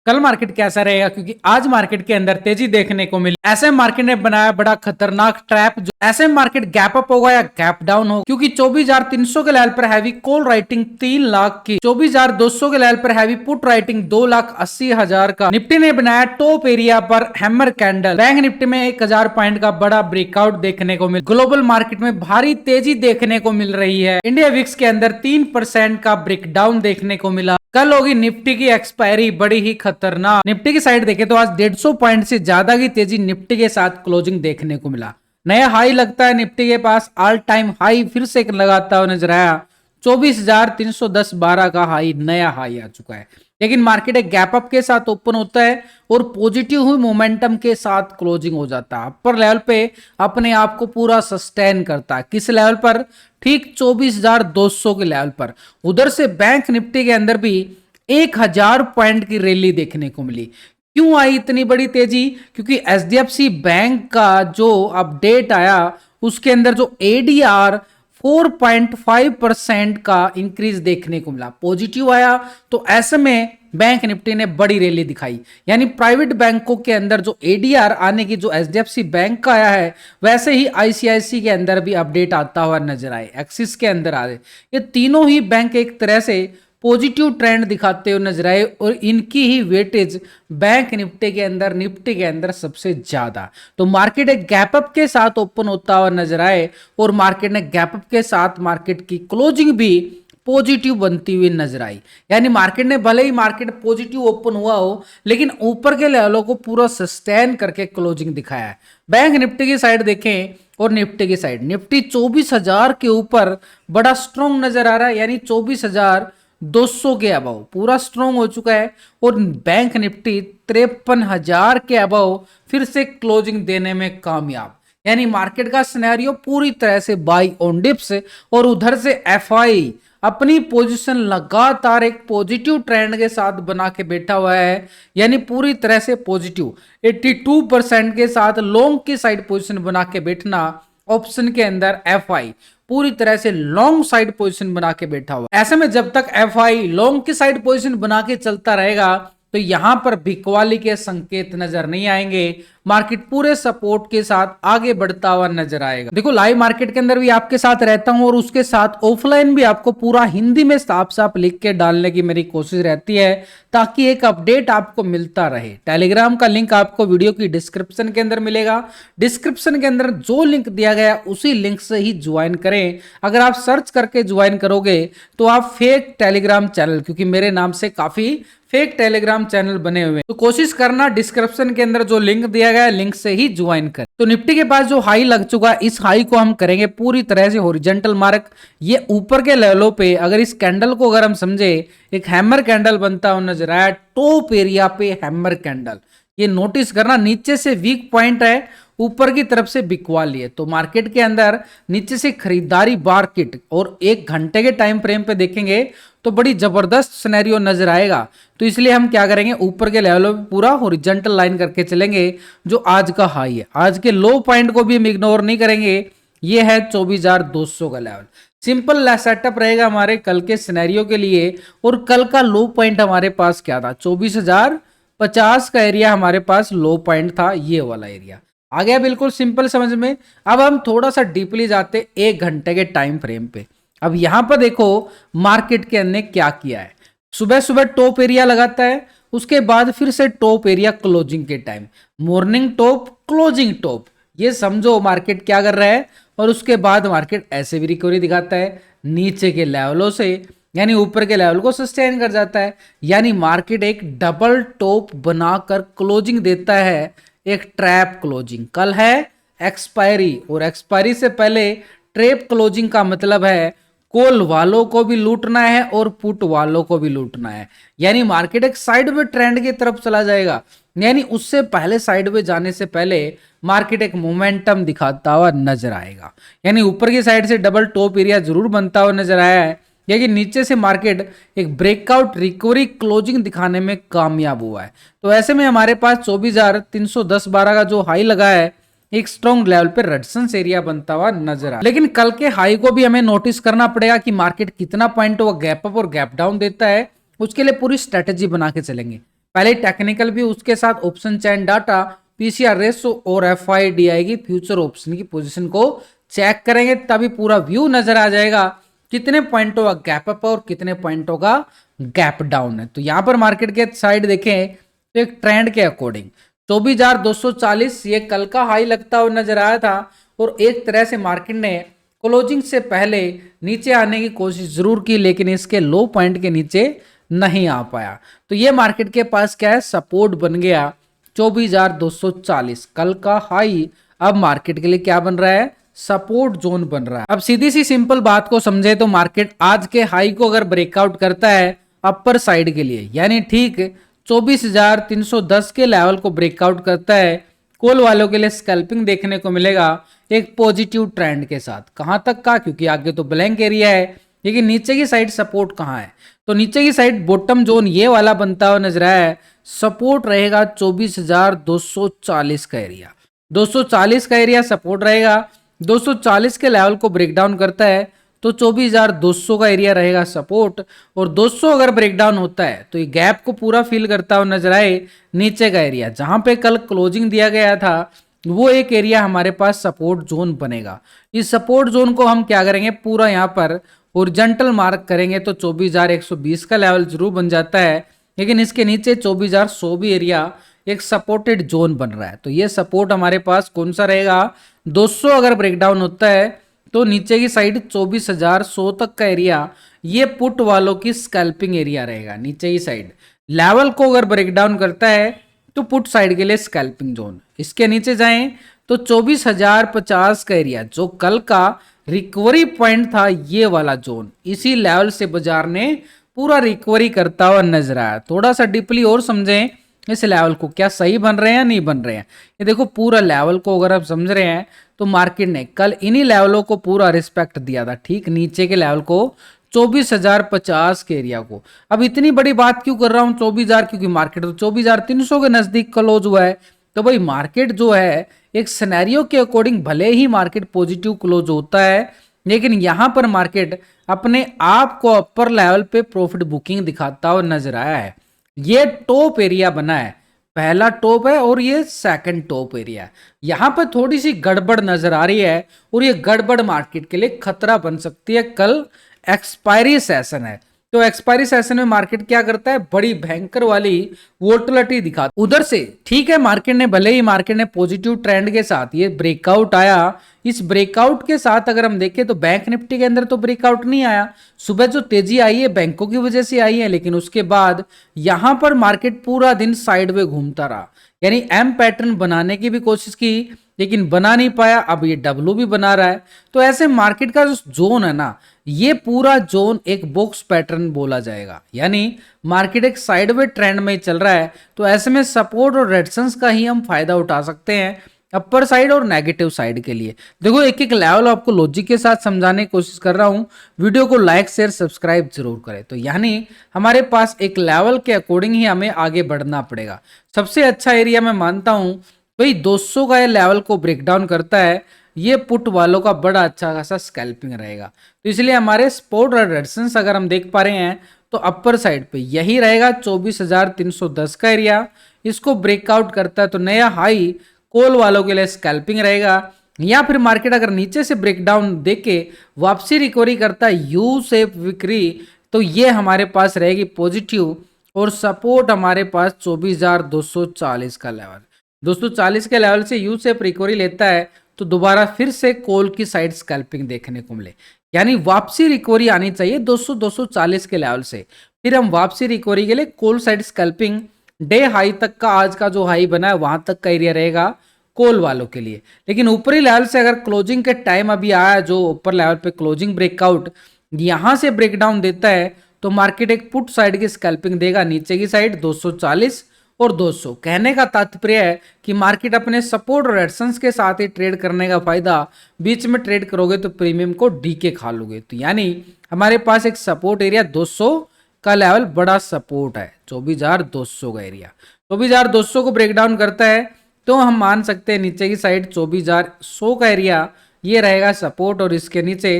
कल मार्केट कैसा रहेगा, क्योंकि आज मार्केट के अंदर तेजी देखने को मिली। ऐसे मार्केट ने बनाया बड़ा खतरनाक ट्रैप। जो ऐसे मार्केट गैप अप होगा या गैप डाउन हो, क्योंकि 24,300 के लेवल पर हैवी कॉल राइटिंग 3 लाख की, 24,200 के लेवल पर हैवी पुट राइटिंग 2,80,000 का। निफ्टी ने बनाया टॉप एरिया पर हैमर कैंडल। बैंक निफ्टी में 1,000 पॉइंट का बड़ा ब्रेकआउट देखने को मिला। ग्लोबल मार्केट में भारी तेजी देखने को मिल रही है। इंडिया विक्स के अंदर 3% का ब्रेकडाउन देखने को मिला। कल होगी निफ्टी की एक्सपायरी, बड़ी ही खतरनाक। निफ्टी की साइड देखें तो आज 150 पॉइंट से ज्यादा की तेजी निफ्टी के साथ क्लोजिंग देखने को मिला। नया हाई लगता है निफ्टी के पास, ऑल टाइम हाई फिर से लगाता हुआ नजर आया। 24,310.12 का हाई, नया हाई आ चुका है। लेकिन मार्केट एक गैप अप के साथ ओपन होता है और पॉजिटिव हुई मोमेंटम के साथ क्लोजिंग हो जाता है। अपर लेवल पे अपने आप को पूरा सस्टेन करता है। किस लेवल पर? ठीक 24,200 के लेवल पर। उधर से बैंक निफ्टी के अंदर भी 1,000 पॉइंट की रैली देखने को मिली। क्यों आई इतनी बड़ी तेजी? क्योंकि एचडीएफसी बैंक का जो अपडेट आया उसके अंदर जो एडीआर 4.5% का इंक्रीज देखने को मिला, पॉजिटिव आया। तो ऐसे में बैंक निफ्टी ने बड़ी रैली दिखाई। यानी प्राइवेट बैंकों के अंदर जो एडीआर आने की जो एचडीएफसी बैंक का आया है, वैसे ही आईसीआईसी के अंदर भी अपडेट आता हुआ नजर आए, एक्सिस के अंदर आ रहे। ये तीनों ही बैंक एक तरह से पॉजिटिव ट्रेंड दिखाते हुए नजर आए और इनकी ही वेटेज बैंक निफ्टी के अंदर सबसे ज्यादा। तो मार्केट एक गैप अप के साथ ओपन होता हुआ नजर आए और मार्केट ने गैप अप के साथ मार्केट की क्लोजिंग भी पॉजिटिव बनती हुई नजर आई। यानी मार्केट ने भले ही मार्केट पॉजिटिव ओपन हुआ हो, लेकिन ऊपर के लेवलों को पूरा सस्टेन करके क्लोजिंग दिखाया है। बैंक निफ्टी की साइड देखें और निफ्टी की साइड, निफ्टी 24,000 के ऊपर बड़ा स्ट्रॉन्ग नजर आ रहा है। यानी 24,200 के अबव पूरा स्ट्रॉन्ग हो चुका है और बैंक निफ्टी 53,000 के अबव फिर से क्लोजिंग देने में कामयाब। यानी मार्केट का सिनेरियो पूरी तरह से बाई ऑन डिप्स और उधर से एफआई अपनी पोजीशन लगातार एक पॉजिटिव ट्रेंड के साथ बना के बैठा हुआ है। यानी पूरी तरह से पॉजिटिव 82% के साथ लॉन्ग की साइड पोजीशन बना के बैठना। ऑप्शन के अंदर एफआई पूरी तरह से लॉन्ग साइड पोजीशन बना के बैठा हुआ। ऐसे में जब तक एफआई लॉन्ग की साइड पोजीशन बना के चलता रहेगा तो यहां पर बिकवाली के संकेत नजर नहीं आएंगे। मार्केट पूरे सपोर्ट के साथ आगे बढ़ता हुआ नजर आएगा। देखो, लाइव मार्केट के अंदर भी आपके साथ रहता हूं और उसके साथ ऑफलाइन भी आपको पूरा हिंदी में साफ साफ लिख के डालने की मेरी कोशिश रहती है, ताकि एक अपडेट आपको मिलता रहे। टेलीग्राम का लिंक आपको वीडियो की डिस्क्रिप्शन के अंदर मिलेगा। डिस्क्रिप्शन के अंदर जो लिंक दिया गया उसी लिंक से ही ज्वाइन करें। अगर आप सर्च करके ज्वाइन करोगे तो आप फेक टेलीग्राम चैनल, क्योंकि मेरे नाम से काफी फेक टेलीग्राम चैनल बने हुए हैं, तो कोशिश करना डिस्क्रिप्शन के अंदर जो लिंक दिया गया है लिंक से ही ज्वाइन कर। तो निफ्टी के पास जो हाई लग चुका है, इस हाई को हम करेंगे पूरी तरह से हॉरिजॉन्टल मार्क। ये ऊपर के लेवलों पे अगर इस कैंडल को अगर हम समझे, एक हैमर कैंडल बनता हुआ नजर आया टॉप एरिया पे, हैमर कैंडल। ये नोटिस करना, नीचे से वीक पॉइंट है, ऊपर की तरफ से बिकवाली है। तो मार्केट के अंदर नीचे से खरीदारी मार्केट और 1 घंटे के टाइम फ्रेम पे देखेंगे तो बड़ी जबरदस्त सिनेरियो नजर आएगा। तो इसलिए हम क्या करेंगे, ऊपर के लेवलों पे पूरा हॉरिजॉन्टल लाइन करके चलेंगे। जो आज का हाई है, आज के लो पॉइंट को भी हम इग्नोर नहीं करेंगे। ये है 24,200 का लेवल। सिंपल सेटअप रहेगा हमारे कल के सिनेरियो के लिए। और कल का लो पॉइंट हमारे पास क्या था? 24,050 का एरिया हमारे पास लो पॉइंट था, ये वाला एरिया आ गया। बिल्कुल सिंपल समझ में। अब हम थोड़ा सा डीपली जाते 1 घंटे के टाइम फ्रेम पे। अब यहां पर देखो मार्केट के अंदर क्या किया है। सुबह सुबह टॉप एरिया लगाता है, उसके बाद फिर से टॉप एरिया क्लोजिंग के time, morning top closing top, ये समझो मार्केट क्या कर रहा है। और उसके बाद मार्केट ऐसे भी रिकवरी दिखाता है नीचे के लेवलों से, यानी ऊपर के लेवल को सस्टेन कर जाता है। यानी मार्केट एक डबल टॉप बनाकर क्लोजिंग देता है, एक ट्रैप क्लोजिंग। कल है एक्सपायरी और एक्सपायरी से पहले ट्रैप क्लोजिंग का मतलब है कॉल वालों को भी लूटना है और पुट वालों को भी लूटना है। यानी मार्केट एक साइडवे ट्रेंड की तरफ चला जाएगा। यानी उससे पहले साइडवे जाने से पहले मार्केट एक मोमेंटम दिखाता हुआ नजर आएगा। यानी ऊपर की साइड से डबल टॉप एरिया जरूर बनता हुआ नजर आया है, लेकिन नीचे से मार्केट एक ब्रेकआउट रिकवरी क्लोजिंग दिखाने में कामयाब हुआ है। तो ऐसे में हमारे पास 24,310.12 का जो हाई लगा है, एक स्ट्रॉन्ग लेवल पे रेजिस्टेंस एरिया बनता हुआ नजर आ। लेकिन कल के हाई को भी हमें नोटिस करना पड़ेगा कि मार्केट कितना पॉइंट वो गैप अप और गैप डाउन देता है। उसके लिए पूरी स्ट्रेटेजी बना के चलेंगे। पहले टेक्निकल व्यू, उसके साथ ऑप्शन चैन डाटा, पीसीआर रेशो और एफआईडीआई की फ्यूचर ऑप्शन की पोजीशन को चेक करेंगे, तभी पूरा व्यू नजर आ जाएगा कितने पॉइंटों का गैप अप और कितने पॉइंटों का गैप डाउन है। तो यहां पर मार्केट के साइड देखें तो एक ट्रेंड के अकॉर्डिंग 24,240 ये कल का हाई लगता हुआ नजर आया था और एक तरह से मार्केट ने क्लोजिंग से पहले नीचे आने की कोशिश जरूर की, लेकिन इसके लो पॉइंट के नीचे नहीं आ पाया। तो ये मार्केट के पास क्या है, सपोर्ट बन गया 24,240 कल का हाई, अब मार्केट के लिए क्या बन रहा है, सपोर्ट जोन बन रहा है। अब सीधी सी सिंपल बात को समझे तो मार्केट आज के हाई को अगर ब्रेकआउट करता है अपर साइड के लिए, यानी ठीक 24,310 के लेवल को ब्रेकआउट करता है, कॉल वालों के लिए स्कैल्पिंग देखने को मिलेगा एक पॉजिटिव ट्रेंड के साथ। कहां तक का, क्योंकि आगे तो ब्लैंक एरिया है, लेकिन नीचे की साइड सपोर्ट कहां है, तो नीचे की साइड बॉटम जोन ये वाला बनता हुआ नजर आया है, सपोर्ट रहेगा 24,240 का एरिया, 240 का एरिया सपोर्ट रहेगा। 240 के लेवल को ब्रेकडाउन करता है तो 24,200 का एरिया रहेगा सपोर्ट, और 200 अगर ब्रेकडाउन होता है तो ये गैप को पूरा फिल करता हुआ नजर आए नीचे का एरिया, जहां पे कल क्लोजिंग दिया गया था वो एक एरिया हमारे पास सपोर्ट जोन बनेगा। इस सपोर्ट जोन को हम क्या करेंगे, पूरा यहाँ पर हॉरिजॉन्टल मार्क करेंगे तो 24,120 का लेवल जरूर बन जाता है, लेकिन इसके नीचे 24,100 भी एरिया एक सपोर्टेड जोन बन रहा है। तो ये सपोर्ट हमारे पास कौन सा रहेगा, 200 अगर ब्रेकडाउन होता है तो नीचे की साइड 24,100 तक का एरिया ये पुट वालों की स्कैल्पिंग एरिया रहेगा। नीचे की साइड लेवल को अगर ब्रेकडाउन करता है तो पुट साइड के लिए स्कैल्पिंग जोन, इसके नीचे जाएं तो 24,050 का एरिया जो कल का रिकवरी पॉइंट था ये वाला जोन, इसी लेवल से बाजार ने पूरा रिकवरी करता हुआ नजर आया। थोड़ा सा डीपली और समझें इस लेवल को, क्या सही बन रहे हैं या नहीं बन रहे हैं। ये देखो पूरा लेवल को अगर आप समझ रहे हैं तो मार्केट ने कल इन्हीं लेवलों को पूरा रिस्पेक्ट दिया था, ठीक नीचे के लेवल को 24,050 के एरिया को। अब इतनी बड़ी बात क्यों कर रहा हूं 24,000, क्योंकि मार्केट तो 24,300 के नजदीक क्लोज हुआ है। तो भाई मार्केट जो है एक सिनेरियो के अकॉर्डिंग भले ही मार्केट पॉजिटिव क्लोज होता है, लेकिन यहां पर मार्केट अपने आप को अपर लेवल पे प्रॉफिट बुकिंग दिखाता हुआ नजर आया है। ये टॉप एरिया बना है, पहला टॉप है और ये सेकंड टॉप एरिया है। यहां पर थोड़ी सी गड़बड़ नजर आ रही है और ये गड़बड़ मार्केट के लिए खतरा बन सकती है। कल एक्सपायरी सेशन है, तो एक्सपायरी सेशन में मार्केट क्या करता है, बड़ी भयंकर वाली वोलेटिलिटी दिखाता है। उधर से ठीक है मार्केट ने भले ही मार्केट ने पॉजिटिव ट्रेंड के साथ ये ब्रेकआउट आया, इस ब्रेकआउट के साथ अगर हम देखें तो बैंक निफ्टी के अंदर तो ब्रेकआउट नहीं आया। सुबह जो तेजी आई है बैंकों की वजह से आई है, लेकिन उसके बाद यहां पर मार्केट पूरा दिन साइड में घूमता रहा, यानी एम पैटर्न बनाने की भी कोशिश की लेकिन बना नहीं पाया। अब ये डब्ल्यू भी बना रहा है, तो ऐसे मार्केट का जो जोन है ना, ये पूरा जोन एक बॉक्स पैटर्न बोला जाएगा, यानी मार्केट एक साइडवे ट्रेंड में चल रहा है। तो ऐसे में सपोर्ट और रेजिस्टेंस का ही हम फायदा उठा सकते हैं अपर साइड और नेगेटिव साइड के लिए। देखो एक एक लेवल आपको लॉजिक के साथ समझाने की कोशिश कर रहा हूं, वीडियो को लाइक शेयर सब्सक्राइब जरूर करें। तो यानी हमारे पास एक लेवल के अकॉर्डिंग ही हमें आगे बढ़ना पड़ेगा। सबसे अच्छा एरिया मैं मानता हूं भाई 200 का ये लेवल को ब्रेकडाउन करता है, ये पुट वालों का बड़ा अच्छा खासा स्कैल्पिंग रहेगा। तो इसलिए हमारे सपोर्ट और रेजिस्टेंस अगर हम देख पा रहे हैं तो अपर साइड पे यही रहेगा 24,310 का एरिया, इसको ब्रेकआउट करता है तो नया हाई कॉल वालों के लिए स्कैल्पिंग रहेगा। या फिर मार्केट अगर नीचे से ब्रेकडाउन देके वापसी रिकवरी करता है यू शेप विक्री, तो ये हमारे पास रहेगी पॉजिटिव, और सपोर्ट हमारे पास 24,240 का लेवल, 240 के लेवल से यू शेप रिकवरी लेता है तो दोबारा फिर से कॉल की साइड स्कैल्पिंग देखने को मिले, यानी वापसी रिकवरी आनी चाहिए 240 के लेवल से। फिर हम वापसी रिकवरी के लिए call side scalping day high तक का, आज का जो हाई बना है वहां तक का एरिया रहेगा कॉल वालों के लिए। लेकिन ऊपरी लेवल से अगर क्लोजिंग के टाइम अभी आया, जो ऊपर लेवल पे क्लोजिंग ब्रेकआउट यहां से ब्रेकडाउन देता है तो मार्केट एक पुट साइड की स्कैल्पिंग देगा नीचे की साइड 240 और 200। कहने का तात्पर्य है कि मार्केट अपने सपोर्ट और रेजिस्टेंस के साथ ही ट्रेड करने का फायदा, बीच में ट्रेड करोगे तो प्रीमियम को डीके खा लोगे। तो यानी हमारे पास एक सपोर्ट एरिया 200 का लेवल बड़ा सपोर्ट है, 24,200 का एरिया 24,200 को ब्रेकडाउन करता है तो हम मान सकते हैं नीचे की साइड 24,100 का एरिया ये रहेगा सपोर्ट, और इसके नीचे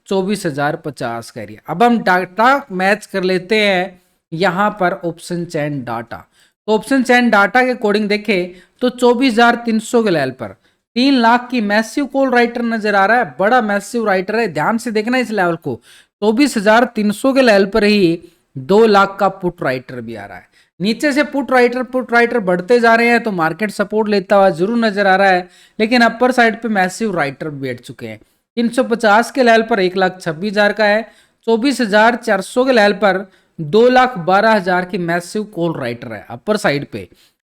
24,050 का एरिया। अब हम डाटा मैच कर लेते हैं यहां पर ऑप्शन चैन डाटा। तो ऑप्शन चैन डाटा के अकॉर्डिंग देखें तो 24,300 के लेवल पर 3 लाख की मैसिव कॉल राइटर नजर आ रहा है, बड़ा मैसिव राइटर है, ध्यान से देखना इस लेवल को। 24,300 के लेवल पर ही 2 लाख का पुट राइटर भी आ रहा है। नीचे से पुट राइटर बढ़ते जा रहे हैं तो मार्केट सपोर्ट लेता हुआ जरूर नजर आ रहा है, लेकिन अपर साइड पे मैसिव राइटर बैठ चुके हैं। 350 के लेवल पर 1,26,000 का है, 24,400 के लेवल पर 2,12,000 की मैसिव कॉल राइटर है अपर साइड पे।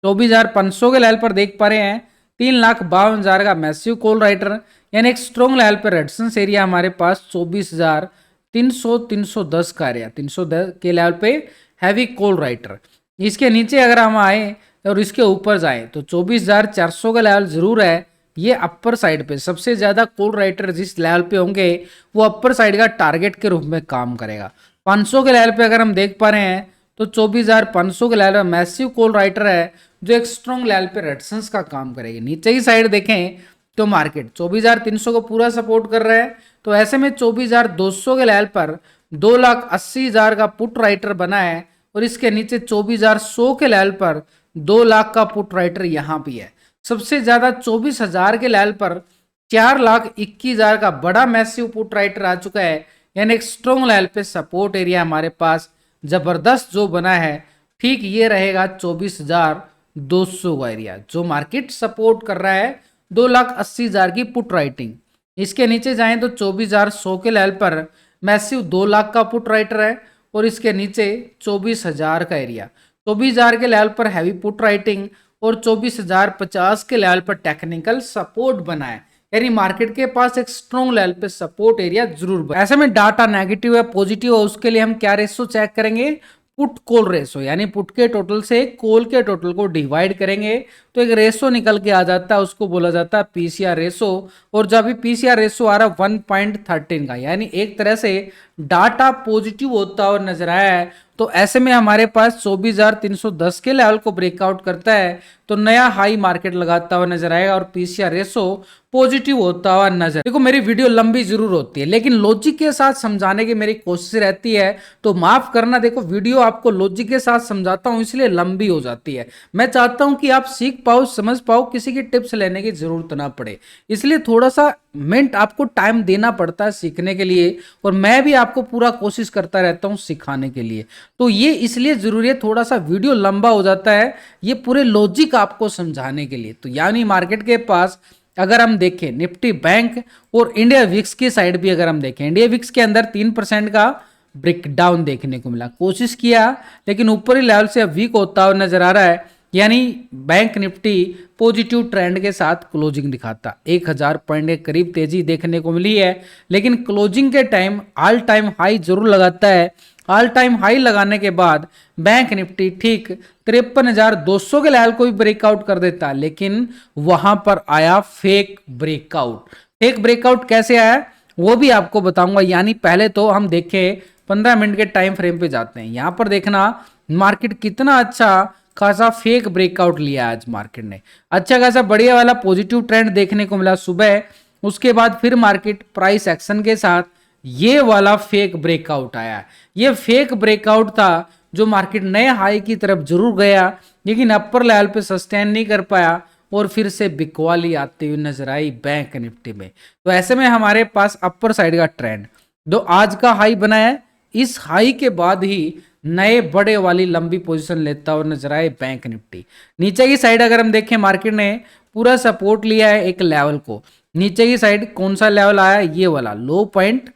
24,500 के लेवल पर देख पा रहे हैं 3,52,000 का मैसिव कॉल राइटर, यानी एक स्ट्रॉन्ग लेवल पर रेजिस्टेंस एरिया हमारे पास 24,310 का एरिया, 310 के लेवल पे हैवी कॉल राइटर। इसके नीचे अगर हम आए और इसके ऊपर जाए तो 24,400 का लेवल जरूर है। ये अपर साइड पे सबसे ज्यादा कॉल राइटर जिस लेवल पे होंगे वो अपर साइड का टारगेट के रूप में काम करेगा। 500 के लेवल पे अगर हम देख पा रहे हैं तो 24,500 के लेवल पे मैसिव कॉल राइटर है जो एक स्ट्रॉन्ग लेवल पे रेजिस्टेंस का काम करेगी। नीचे की साइड देखें तो मार्केट 24,300 को पूरा सपोर्ट कर रहा है, तो ऐसे में 24,200 के लेवल पर 2,80,000 का पुट राइटर बना है और इसके नीचे 24,100 के लेवल पर 2 लाख का पुट राइटर यहाँ भी है। सबसे ज्यादा 24,000 के लेवल पर 4,21,000 का बड़ा मैसिव पुट राइटर आ चुका है, यानी एक स्ट्रॉन्ग लेवल पे सपोर्ट एरिया हमारे पास जबरदस्त जो बना है। ठीक ये रहेगा 24,200 का एरिया जो मार्केट सपोर्ट कर रहा है 2,80,000 की पुट राइटिंग। इसके नीचे जाएं तो 24,100 के लेवल पर मैसिव 2 लाख का पुट राइटर है और इसके नीचे 24,000 का एरिया, 24,000 के लेवल पर हैवी पुट राइटिंग और 24,050 के लेवल पर टेक्निकल सपोर्ट बना है, यानी मार्केट के पास एक स्ट्रॉन्ग लेवल पे सपोर्ट एरिया जरूर बना। ऐसे में डाटा नेगेटिव है पॉजिटिव है उसके लिए हम क्या रेशो चेक करेंगे, पुट कॉल रेशो, यानी पुट के टोटल से कॉल के टोटल को डिवाइड करेंगे तो एक रेशो निकल के आ जाता है, उसको बोला जाता है पीसीआर रेशो। और जब भी पीसीआर रेशो आ रहा है 1.13 का, यानी एक तरह से डाटा पॉजिटिव होता हुआ नजर आया है, तो ऐसे में हमारे पास 24,310 के लेवल को ब्रेकआउट करता है तो नया हाई मार्केट लगाता हुआ नजर आएगा और पीसीआर रेशो पॉजिटिव होता हुआ नजर। देखो मेरी वीडियो लंबी जरूर होती है लेकिन लॉजिक के साथ समझाने की मेरी कोशिश रहती है, तो माफ करना, देखो वीडियो आपको लॉजिक के साथ समझाता हूं इसलिए लंबी हो जाती है। मैं चाहता हूं कि आप सीख पाओ, समझ पाओ, किसी की टिप्स लेने की जरूरत ना पड़े, इसलिए थोड़ा सा मिनट आपको टाइम देना पड़ता है सीखने के लिए और मैं भी आपको पूरा कोशिश करता रहता हूं सिखाने के लिए। तो ये इसलिए जरूरी है, थोड़ा सा वीडियो लंबा हो जाता है ये पूरे लॉजिक आपको समझाने के लिए। तो यानी मार्केट के पास अगर हम देखें निफ्टी बैंक और इंडिया विक्स की साइड भी अगर हम देखें, इंडिया विक्स के अंदर 3% का ब्रेकडाउन देखने को मिला, कोशिश किया लेकिन ऊपरी लेवल से वीक होता हुआ नजर आ रहा है, यानी बैंक निफ्टी पॉजिटिव ट्रेंड के साथ क्लोजिंग दिखाता 1,000 पॉइंट के करीब तेजी देखने को मिली है, लेकिन क्लोजिंग के टाइम ऑल टाइम हाई जरूर लगाता है। ऑल टाइम हाई लगाने के बाद बैंक निफ्टी ठीक 53,200 के लेवल को भी ब्रेकआउट कर देता, लेकिन वहां पर आया फेक ब्रेकआउट। फेक ब्रेकआउट कैसे आया वो भी आपको बताऊंगा। यानी पहले तो हम देखें 15 मिनट के टाइम फ्रेम पे जाते हैं, यहां पर देखना मार्केट कितना अच्छा खासा फेक ब्रेकआउट लिया आज मार्केट ने, अच्छा खासा बढ़िया वाला पॉजिटिव ट्रेंड देखने को मिला सुबह। उसके बाद फिर मार्केट प्राइस एक्शन के साथ ये वाला फेक ब्रेकआउट आया। ये फेक ब्रेकआउट था जो मार्केट नए हाई की तरफ जरूर गया लेकिन अपर लेवल पे सस्टेन नहीं कर पाया और फिर से बिकवाली आती हुई नजर आई बैंक निफ्टी में। तो ऐसे में हमारे पास अपर साइड का ट्रेंड जो आज का हाई बना है, इस हाई के बाद ही नए बड़े वाली लंबी पोजीशन लेता हुआ नजर आए बैंक निफ्टी। नीचे की साइड अगर हम देखें मार्केट ने पूरा सपोर्ट लिया है एक लेवल को, नीचे की साइड कौन सा लेवल आया, ये वाला लो पॉइंट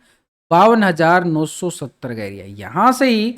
52,970 का एरिया, यहां से ही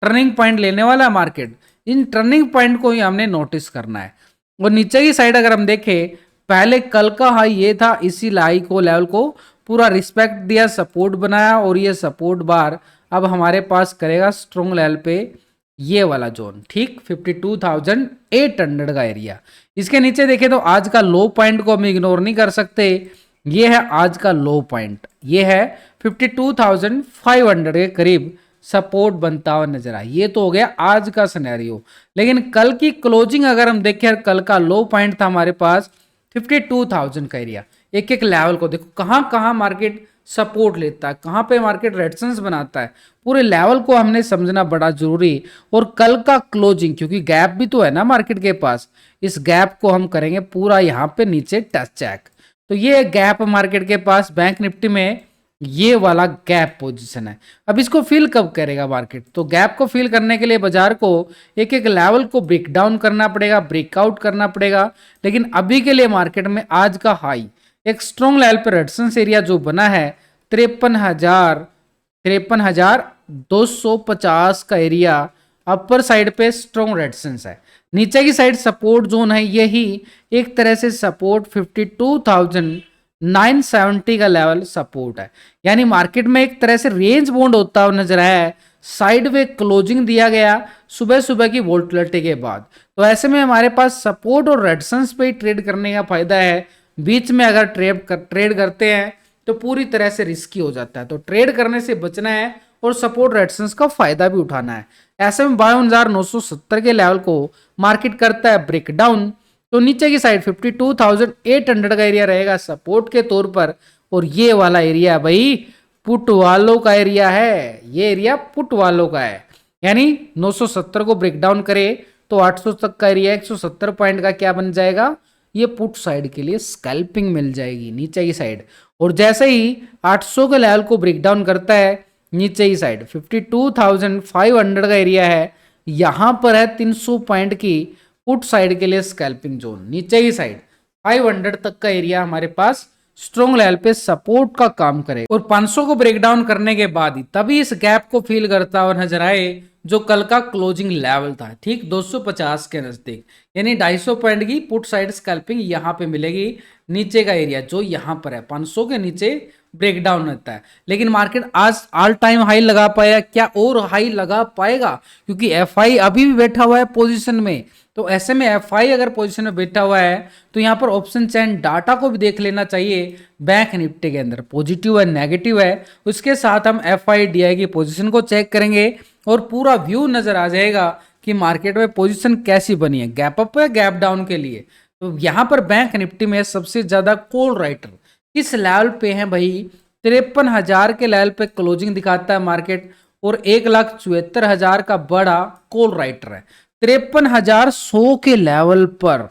टर्निंग पॉइंट लेने वाला मार्केट। इन टर्निंग पॉइंट को ही हमने नोटिस करना है। और नीचे की साइड अगर हम देखें पहले कल का हाई ये था, इसी हाई को लेवल को पूरा रिस्पेक्ट दिया, सपोर्ट बनाया और ये सपोर्ट बार अब हमारे पास करेगा स्ट्रॉन्ग लेवल पे ये वाला जोन, ठीक 52,800 का एरिया। इसके नीचे देखें तो आज का लो पॉइंट को हम इग्नोर नहीं कर सकते, ये है आज का लो पॉइंट, ये है 52,500 के करीब सपोर्ट बनता हुआ नजर आया। ये तो हो गया आज का सिनेरियो, लेकिन कल की क्लोजिंग अगर हम देखें, कल का लो पॉइंट था हमारे पास 52,000 का एरिया। एक एक लेवल को देखो कहां कहां मार्केट सपोर्ट लेता है, कहाँ पे मार्केट रेजिस्टेंस बनाता है, पूरे लेवल को हमने समझना बड़ा जरूरी। और कल का क्लोजिंग, क्योंकि गैप भी तो है ना मार्केट के पास, इस गैप को हम करेंगे पूरा यहाँ पे नीचे टच चेक। तो ये गैप मार्केट के पास बैंक निफ्टी में ये वाला गैप पोजीशन है। अब इसको फिल कब करेगा मार्केट, तो गैप को फिल करने के लिए बाजार को एक एक लेवल को ब्रेक डाउन करना पड़ेगा, ब्रेकआउट करना पड़ेगा। लेकिन अभी के लिए मार्केट में आज का हाई एक स्ट्रॉन्ग लेवल पर रेजिस्टेंस एरिया जो बना है 53,250 का एरिया अपर साइड पे स्ट्रॉन्ग रेजिस्टेंस है। नीचे की साइड सपोर्ट जोन है, यही एक तरह से सपोर्ट 52,970 का लेवल सपोर्ट है। यानी मार्केट में एक तरह से रेंज बाउंड होता हुआ नजर आया है। साइड वे क्लोजिंग दिया गया सुबह सुबह की वोलेटिलिटी के बाद, तो ऐसे में हमारे पास सपोर्ट और रेजिस्टेंस पे ही ट्रेड करने का फायदा है। बीच में अगर ट्रेड करते हैं तो पूरी तरह से रिस्की हो जाता है, तो ट्रेड करने से बचना है और सपोर्ट रेजिस्टेंस का फायदा भी उठाना है। ऐसे में 52,970 के लेवल को मार्केट करता है ब्रेकडाउन, तो नीचे की साइड 52,800 का एरिया रहेगा सपोर्ट के तौर पर। और ये वाला एरिया भाई पुट वालों का एरिया है, ये एरिया पुट वालों का है। यानी 970 को ब्रेकडाउन करे तो 800 तक का एरिया 170 पॉइंट का क्या बन जाएगा, ये पुट साइड के लिए स्कैल्पिंग मिल जाएगी नीचे की साइड। और जैसे ही 800 के लेवल को ब्रेकडाउन करता है नीचे की साइड 52,500 का एरिया है, यहां पर है 300 पॉइंट की पुट साइड के लिए स्कैल्पिंग जोन। नीचे की साइड 500 तक का एरिया हमारे पास स्ट्रॉन्ग लेवल पे सपोर्ट का काम करे। और 500 को ब्रेकडाउन करने के बाद ही तभी इस गैप को फील करता हुआ नजर आए जो कल का क्लोजिंग लेवल था, ठीक 250 के नजदीक। यानी 250 पॉइंट की पुट साइड स्कैल्पिंग यहां पे मिलेगी। नीचे का एरिया जो यहां पर है 500 के नीचे ब्रेकडाउन रहता है। लेकिन मार्केट आज ऑल टाइम हाई लगा पाया क्या, और हाई लगा पाएगा, क्योंकि एफआई अभी भी बैठा हुआ है पोजीशन में। तो ऐसे में एफआई अगर पोजीशन में बैठा हुआ है तो यहाँ पर ऑप्शन चैन डाटा को भी देख लेना चाहिए। बैंक निफ्टी के अंदर पॉजिटिव है नेगेटिव है, उसके साथ हम एफआई डीआई की पोजीशन को चेक करेंगे और पूरा व्यू नजर आ जाएगा कि मार्केट में पोजीशन कैसी बनी है, गैप अप या गैप डाउन के लिए। तो यहाँ पर बैंक निफ्टी में सबसे ज्यादा कॉल राइटर किस लेवल पे है भाई, 53,000 के लेवल पे क्लोजिंग दिखाता है मार्केट और 1,74,000 का बड़ा कॉल राइटर है। 53,100 के लेवल पर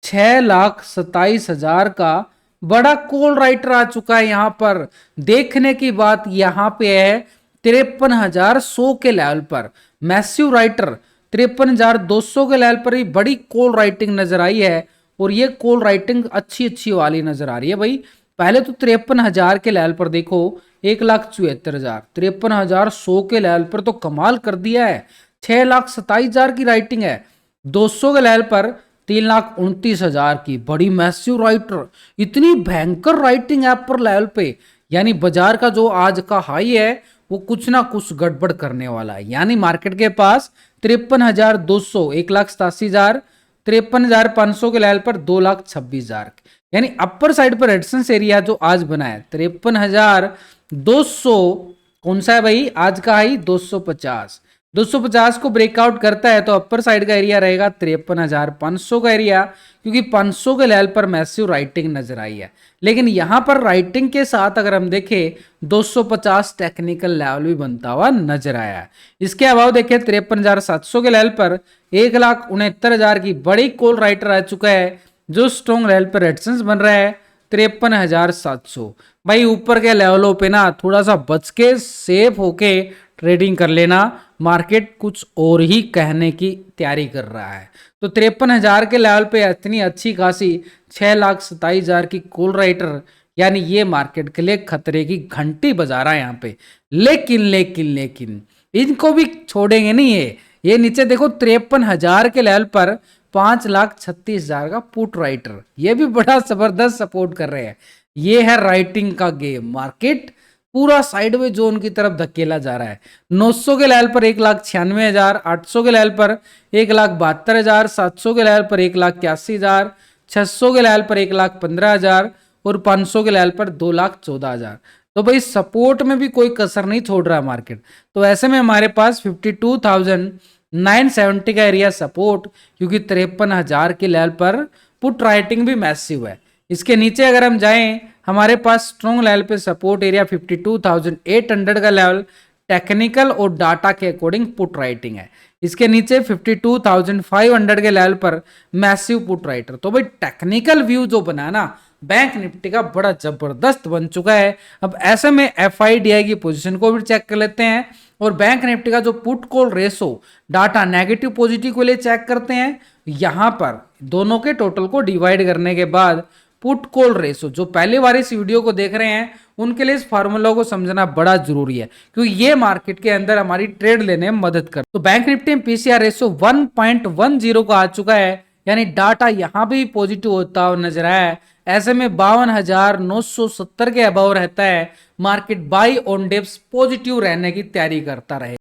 6,27,000 का बड़ा कॉल राइटर आ चुका है। यहां पर देखने की बात यहां पे है 53,100 के लेवल पर मैसिव राइटर 53,200 के लेवल पर ही बड़ी कॉल राइटिंग नजर आई है। और ये कॉल राइटिंग अच्छी वाली नजर आ रही है भाई। पहले तो 53,000 के लेवल पर देखो 1,74,000, 53,100 के लेवल पर तो कमाल कर दिया है, 6,27,000 की राइटिंग है। 200 के लेवल पर 3,29,000 की बड़ी मैसिव राइटर, इतनी भयंकर राइटिंग है अपर लेवल पे। यानी बाजार का जो आज का हाई है वो कुछ ना कुछ गड़बड़ करने वाला है। यानी मार्केट के पास 53,200, 1,87,000, 53,500 के लेवल पर 2,26,000, यानी अपर साइड पर रेजिस्टेंस एरिया जो आज बना है 53,200, कौन सा है भाई आज का हाई 250। 250 को ब्रेकआउट करता है तो अपर साइड का एरिया रहेगा 53,500 का एरिया, क्योंकि 500 के लेवल पर मैसिव राइटिंग नजर आई है। लेकिन यहां पर राइटिंग के साथ अगर हम देखें 250 टेक्निकल लेवल भी बनता हुआ नजर आया है। इसके अलावा देखें 53,700 के लेवल पर 1,69,000 की बड़ी कॉल राइटर आ चुका है जो स्ट्रॉन्ग लेवल पर रेजिस्टेंस बन रहा है 53,700। भाई ऊपर के लेवलों पे ना थोड़ा सा बच के सेफ होके ट्रेडिंग कर लेना, मार्केट कुछ और ही कहने की तैयारी कर रहा है। तो 53,000 के लेवल पे इतनी अच्छी खासी 6,27,000 की कॉल राइटर, यानी ये मार्केट के लिए खतरे की घंटी बजा रहा है यहाँ पे। लेकिन इनको भी छोड़ेंगे नहीं ये नीचे देखो 53,000 के लेवल पर 5,36,000 का पुट राइटर, ये भी बड़ा जबरदस्त सपोर्ट कर रहे हैं। ये है राइटिंग का गेम, मार्केट पूरा साइडवे जोन की तरफ धकेला जा रहा है। 900 के लेवल पर 1,96,000, 800 के लेवल पर 1,72,000, 700 के लेवल पर 1,81,000, 600 के लेवल पर 1,15,000 और 500 के लेवल पर 2,14,000। तो भाई सपोर्ट में भी कोई कसर नहीं छोड़ रहा मार्केट। तो ऐसे में हमारे पास 52,970 का एरिया सपोर्ट, क्योंकि 53,000 के लेवल पर पुट राइटिंग भी मैसिव है। इसके नीचे अगर हम जाएं, हमारे पास स्ट्रॉन्ग लेवल पे सपोर्ट एरिया 52,800 का लेवल टेक्निकल और डाटा के अकॉर्डिंग पुट राइटिंग है। इसके नीचे 52,500 के लेवल पर मैसिव पुट राइटर। तो भाई टेक्निकल व्यू जो बना ना बैंक निफ्टी का बड़ा जबरदस्त बन चुका है। अब ऐसे में एफआईडीआई की पोजीशन को भी चेक कर लेते हैं और बैंक निफ्टी का जो put call ratio data negative positive के लिए चेक करते हैं। यहां पर दोनों के टोटल को डिवाइड करने के बाद पुट कॉल रेशो, जो पहली बार इस वीडियो को देख रहे हैं उनके लिए इस फार्मूला को समझना बड़ा जरूरी है, क्योंकि ये मार्केट के अंदर हमारी ट्रेड लेने में मदद कर। तो बैंक निफ्टी में पीसीआर रेशो 1.10 का आ चुका है, यानी डाटा यहां भी पॉजिटिव होता हुआ नजर आया है। ऐसे में 52,970 के अबव रहता है, market by on dips positive रहने की तैयारी करता रहे।